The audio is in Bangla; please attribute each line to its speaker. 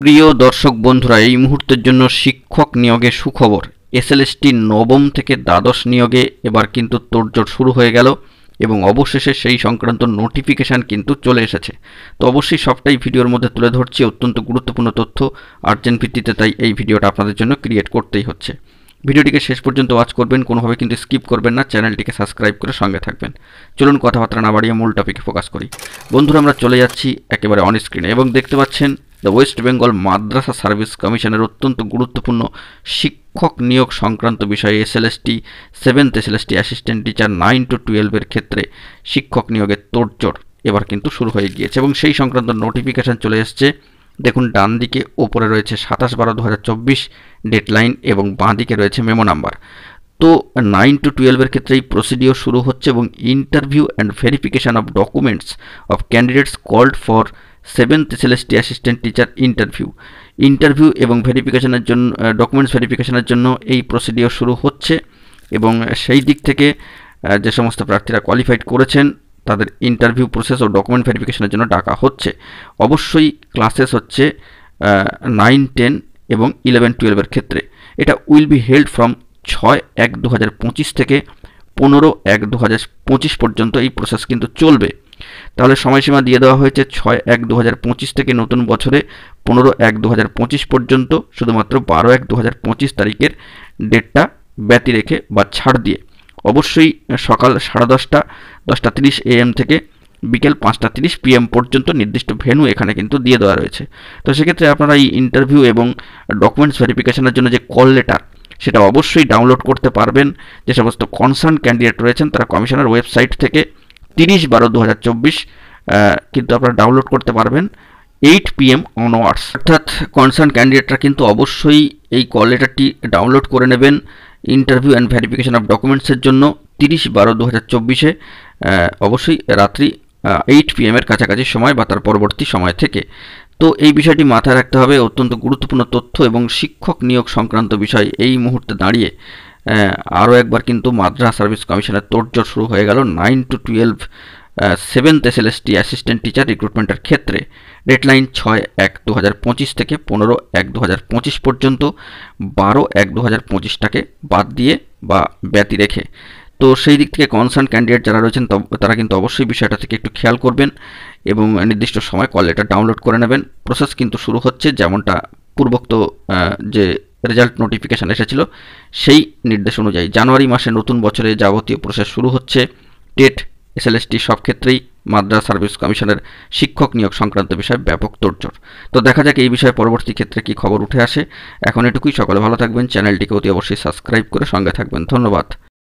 Speaker 1: প্রিয় দর্শক বন্ধুরা, এই মুহূর্তের জন্য শিক্ষক নিয়োগে সুখবর। এসএলএসটি নবম থেকে দ্বাদশ নিয়োগে এবার কিন্তু তোড়জোড় শুরু হয়ে গেল এবং অবশেষে সেই সংক্রান্ত নোটিফিকেশান কিন্তু চলে এসেছে। তো অবশ্যই সবটাই ভিডিওর মধ্যে তুলে ধরছি, অত্যন্ত গুরুত্বপূর্ণ তথ্য আর্জেন্ট ভিত্তিতে, তাই এই ভিডিওটা আপনাদের জন্য ক্রিয়েট করতেই হচ্ছে। ভিডিওটিকে শেষ পর্যন্ত ওয়াচ করবেন, কোনোভাবে কিন্তু স্কিপ করবেন না, চ্যানেলটিকে সাবস্ক্রাইব করে সঙ্গে থাকবেন। চলুন কথাবার্তা না বাড়িয়ে মূল টপিকে ফোকাস করি। বন্ধুরা, আমরা চলে যাচ্ছি একেবারে অন স্ক্রিনে এবং দেখতে পাচ্ছেন the West Bengal Madrasa service কমিশনের অত্যন্ত গুরুত্বপূর্ণ শিক্ষক নিয়োগ সংক্রান্ত বিষয়ে SLST 7th SLST assistant teacher 9 to 12 ক্ষেত্রে শিক্ষক নিয়োগের তোড়জোড় এবার কিন্তু শুরু হয়ে গিয়েছে এবং সেই সংক্রান্ত নোটিফিকেশান চলে এসছে। দেখুন, ডান দিকে ওপরে রয়েছে 27/12/2024 ডেডলাইন এবং বাঁ দিকে রয়েছে মেমো নাম্বার। তো 9 to 12 ক্ষেত্রে এই প্রসিডিওর শুরু হচ্ছে এবং interview and verification of documents of candidates called for 7th SLST assistant teacher interview এবং ভেরিফিকেশানের জন্য ডকুমেন্টস ভেরিফিকেশানের জন্য এই প্রসিডিওর শুরু হচ্ছে এবং সেই দিক থেকে যে সমস্ত প্রার্থীরা কোয়ালিফাইড করেছেন তাদের ইন্টারভিউ প্রসেস ও ডকুমেন্ট ভেরিফিকেশনের জন্য ডাকা হচ্ছে। অবশ্যই ক্লাসেস হচ্ছে 9, 10 এবং 11, 12 ক্ষেত্রে। এটা উইল বি হেল্ড ফ্রম 6/1/2025 থেকে 15/1/2025 পর্যন্ত এই প্রসেস কিন্তু চলবে। তাহলে সময়সীমা দিয়ে দেওয়া হয়েছে 6/1/2025 থেকে নতুন বছরে 15/1/2025 পর্যন্ত, শুধুমাত্র 12/1/2025 তারিখের ডেটটা ব্যতি রেখে বা ছাড় দিয়ে। অবশ্যই সকাল 10:30, 10:30 AM থেকে বিকেল 5:30 PM পর্যন্ত নির্দিষ্ট ভেন্যু এখানে কিন্তু দিয়ে দেওয়া রয়েছে। তো সেক্ষেত্রে আপনারা এই ইন্টারভিউ এবং ডকুমেন্টস ভেরিফিকেশনের জন্য যে কল লেটার সেটা অবশ্যই ডাউনলোড করতে পারবেন। যে সমস্ত কনসার্ন ক্যান্ডিডেট রয়েছেন তারা কমিশনের ওয়েবসাইট থেকে 30/12/2024 কিন্তু আপনারা ডাউনলোড করতে পারবেন 8 PM অনওয়ার্ডস। অর্থাৎ কনসার্ন ক্যান্ডিডেটরা কিন্তু অবশ্যই এই কল লেটারটি ডাউনলোড করে নেবেন ইন্টারভিউ অ্যান্ড ভেরিফিকেশন অফ ডকুমেন্টসের জন্য 30/12/2024 অবশ্যই রাত্রি 8 PM কাছাকাছি সময় বা তার পরবর্তী সময় থেকে। তো এই বিষয়টি মাথায় রাখতে হবে, অত্যন্ত গুরুত্বপূর্ণ তথ্য এবং শিক্ষক নিয়োগ সংক্রান্ত বিষয়। এই মুহূর্তে দাঁড়িয়ে আরও একবার কিন্তু মাদ্রাসা সার্ভিস কমিশনের তোড়জোড় শুরু হয়ে গেল 9 to 12 7th SLST assistant teacher রিক্রুটমেন্টের ক্ষেত্রে। ডেডলাইন 6/1/2025 থেকে 15/1/2025 পর্যন্ত, 12/1/2025টাকে বাদ দিয়ে বা ব্যতি রেখে। তো সেই দিক থেকে কনসার্ন ক্যান্ডিডেট যারা রয়েছেন তারা কিন্তু অবশ্যই বিষয়টা থেকে একটু খেয়াল করবেন এবং নির্দিষ্ট সময় কল লেটার ডাউনলোড করে নেবেন। প্রসেস কিন্তু শুরু হচ্ছে, যেমনটা পূর্বোক্ত যে রেজাল্ট নোটিফিকেশান এসেছিল সেই নির্দেশ অনুযায়ী। জানুয়ারি মাসে নতুন বছরে যাবতীয় প্রসেস শুরু হচ্ছে। টেট, এসএলএসটি সব ক্ষেত্রেই মাদ্রাসা সার্ভিস কমিশনের শিক্ষক নিয়োগ সংক্রান্ত বিষয়ে ব্যাপক তোড়জোড়। তো দেখা যাক এই বিষয়ে পরবর্তী ক্ষেত্রে কী খবর উঠে আসে। এখন এটুকুই, সকলে ভালো থাকবেন, চ্যানেলটিকে অতি অবশ্যই সাবস্ক্রাইব করে সঙ্গে থাকবেন। ধন্যবাদ।